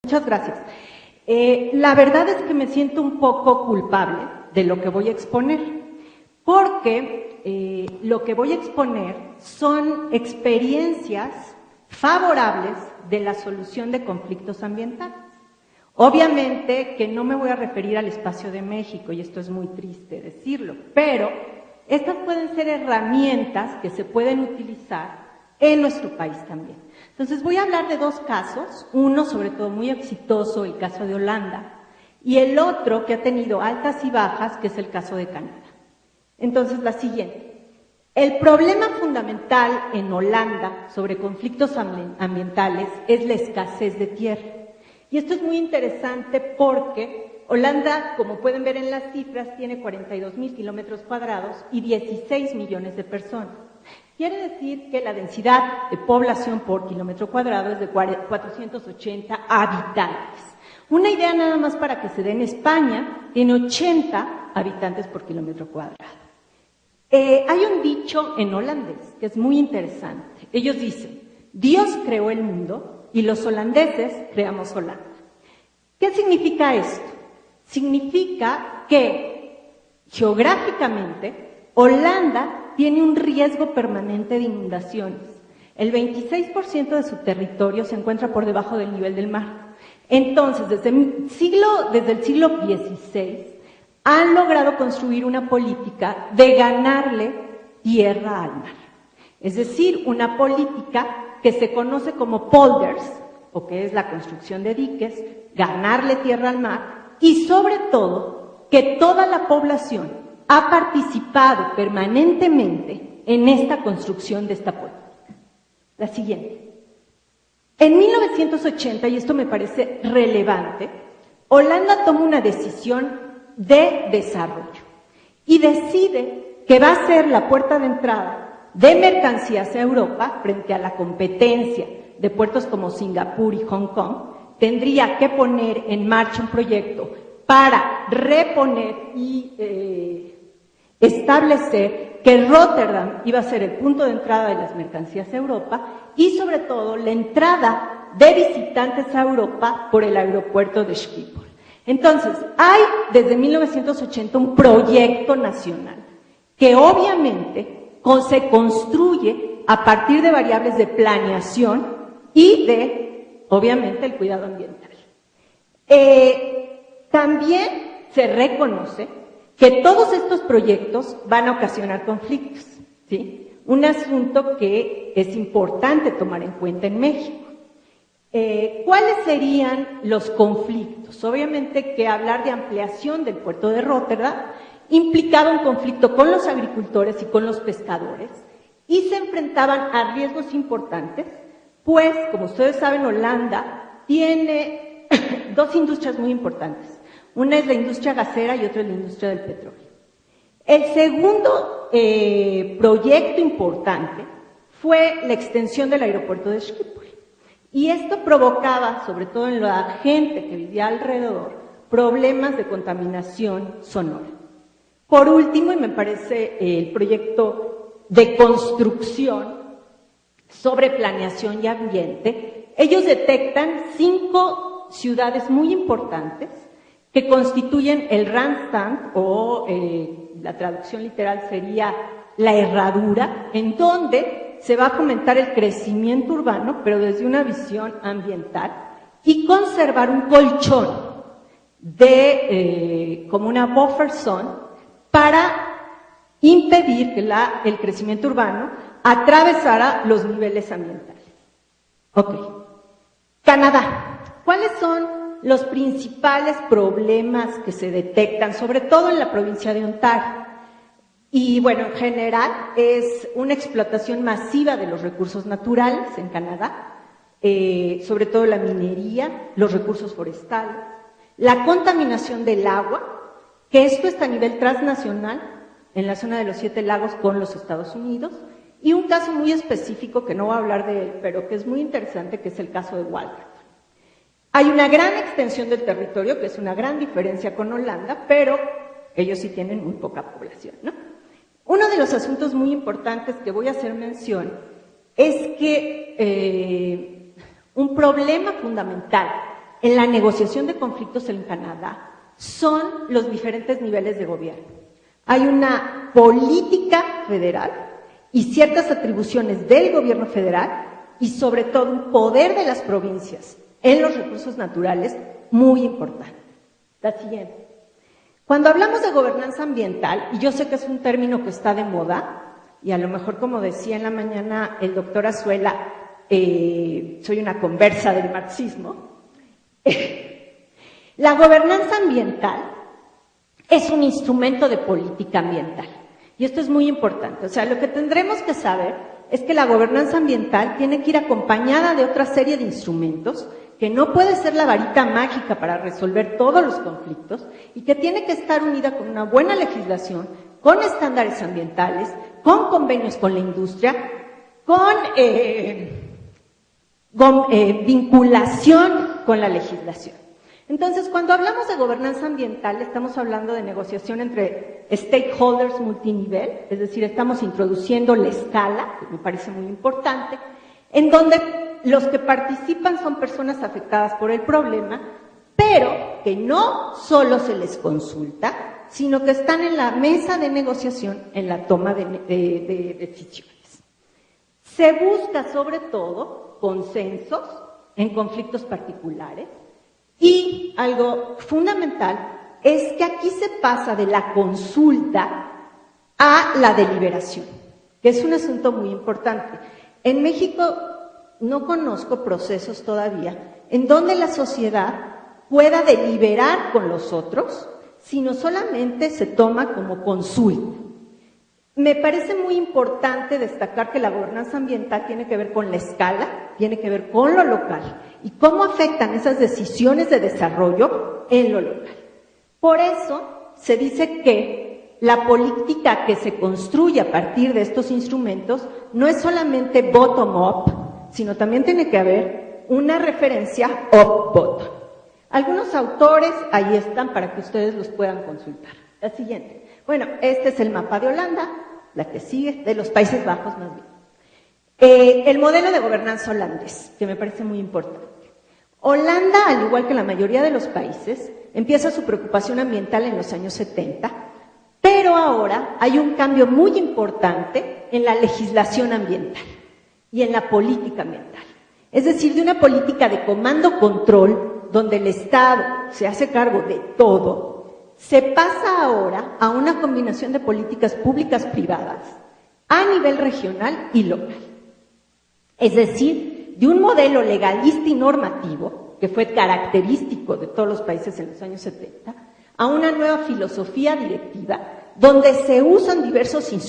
Muchas gracias. La verdad es que me siento un poco culpable de lo que voy a exponer, porque lo que voy a exponer son experiencias favorables de la solución de conflictos ambientales. Obviamente que no me voy a referir al espacio de México, y esto es muy triste decirlo, pero estas pueden ser herramientas que se pueden utilizar en nuestro país también. Entonces voy a hablar de dos casos, uno sobre todo muy exitoso, el caso de Holanda, y el otro que ha tenido altas y bajas, que es el caso de Canadá. Entonces la siguiente. El problema fundamental en Holanda sobre conflictos ambientales es la escasez de tierra. Y esto es muy interesante porque Holanda, como pueden ver en las cifras, tiene 42,000 kilómetros cuadrados y 16 millones de personas. Quiere decir que la densidad de población por kilómetro cuadrado es de 480 habitantes. Una idea nada más para que se dé: en España tiene 80 habitantes por kilómetro cuadrado. Hay un dicho en holandés que es muy interesante. Ellos dicen: Dios creó el mundo y los holandeses creamos Holanda. ¿Qué significa esto? Significa que geográficamente Holanda tiene un riesgo permanente de inundaciones. El 26% de su territorio se encuentra por debajo del nivel del mar. Entonces, desde el siglo XVI, han logrado construir una política de ganarle tierra al mar. Es decir, una política que se conoce como polders, o que es la construcción de diques, ganarle tierra al mar, y sobre todo, que toda la población ha participado permanentemente en esta construcción de esta política. La siguiente. En 1980, y esto me parece relevante, Holanda toma una decisión de desarrollo y decide que va a ser la puerta de entrada de mercancías a Europa frente a la competencia de puertos como Singapur y Hong Kong. Tendría que poner en marcha un proyecto para reponer y establecer que Rotterdam iba a ser el punto de entrada de las mercancías a Europa y sobre todo la entrada de visitantes a Europa por el aeropuerto de Schiphol. Entonces, hay desde 1980 un proyecto nacional que obviamente se construye a partir de variables de planeación y de, obviamente, el cuidado ambiental. También se reconoce que todos estos proyectos van a ocasionar conflictos, ¿sí? Un asunto que es importante tomar en cuenta en México. ¿Cuáles serían los conflictos? Obviamente que hablar de ampliación del puerto de Rotterdam implicaba un conflicto con los agricultores y con los pescadores, y se enfrentaban a riesgos importantes, pues, como ustedes saben, Holanda tiene dos industrias muy importantes. Una es la industria gasera y otra es la industria del petróleo. El segundo proyecto importante fue la extensión del aeropuerto de Schiphol. Y esto provocaba, sobre todo en la gente que vivía alrededor, problemas de contaminación sonora. Por último, y me parece el proyecto de construcción sobre planeación y ambiente, ellos detectan 5 ciudades muy importantes que constituyen el Randstand, o la traducción literal sería la herradura, en donde se va a fomentar el crecimiento urbano, pero desde una visión ambiental, y conservar un colchón de como una buffer zone para impedir que el crecimiento urbano atravesara los niveles ambientales. Ok. Canadá. ¿Cuáles son los principales problemas que se detectan, sobre todo en la provincia de Ontario? Y bueno, en general es una explotación masiva de los recursos naturales en Canadá, sobre todo la minería, los recursos forestales, la contaminación del agua, que esto está a nivel transnacional en la zona de los 7 lagos con los Estados Unidos, y un caso muy específico que no voy a hablar de él, pero que es muy interesante, que es el caso de Walter. Hay una gran extensión del territorio, que es una gran diferencia con Holanda, pero ellos sí tienen muy poca población, ¿no? Uno de los asuntos muy importantes que voy a hacer mención es que un problema fundamental en la negociación de conflictos en Canadá son los diferentes niveles de gobierno. Hay una política federal y ciertas atribuciones del gobierno federal y sobre todo un poder de las provincias en los recursos naturales muy importante. La siguiente. Cuando hablamos de gobernanza ambiental, y yo sé que es un término que está de moda, y a lo mejor, como decía en la mañana el doctor Azuela, soy una conversa del marxismo, la gobernanza ambiental es un instrumento de política ambiental. Y esto es muy importante. O sea, lo que tendremos que saber es que la gobernanza ambiental tiene que ir acompañada de otra serie de instrumentos, que no puede ser la varita mágica para resolver todos los conflictos y que tiene que estar unida con una buena legislación, con estándares ambientales, con convenios con la industria, con vinculación con la legislación. Entonces, cuando hablamos de gobernanza ambiental, estamos hablando de negociación entre stakeholders multinivel, es decir, estamos introduciendo la escala, que me parece muy importante, en donde los que participan son personas afectadas por el problema, pero que no solo se les consulta, sino que están en la mesa de negociación en la toma de decisiones. Se busca, sobre todo, consensos en conflictos particulares, y algo fundamental es que aquí se pasa de la consulta a la deliberación, que es un asunto muy importante. En México no conozco procesos todavía en donde la sociedad pueda deliberar con los otros, sino solamente se toma como consulta. Me parece muy importante destacar que la gobernanza ambiental tiene que ver con la escala, tiene que ver con lo local y cómo afectan esas decisiones de desarrollo en lo local. Por eso se dice que la política que se construye a partir de estos instrumentos no es solamente bottom-up, sino también tiene que haber una referencia up-bottom. Algunos autores ahí están para que ustedes los puedan consultar. La siguiente. Bueno, este es el mapa de Holanda, la que sigue, de los Países Bajos más bien. El modelo de gobernanza holandés, que me parece muy importante. Holanda, al igual que la mayoría de los países, empieza su preocupación ambiental en los años 70, pero ahora hay un cambio muy importante en la legislación ambiental y en la política ambiental. Es decir, de una política de comando-control, donde el Estado se hace cargo de todo, se pasa ahora a una combinación de políticas públicas privadas a nivel regional y local. Es decir, de un modelo legalista y normativo, que fue característico de todos los países en los años 70, a una nueva filosofía directiva, donde se usan diversos instrumentos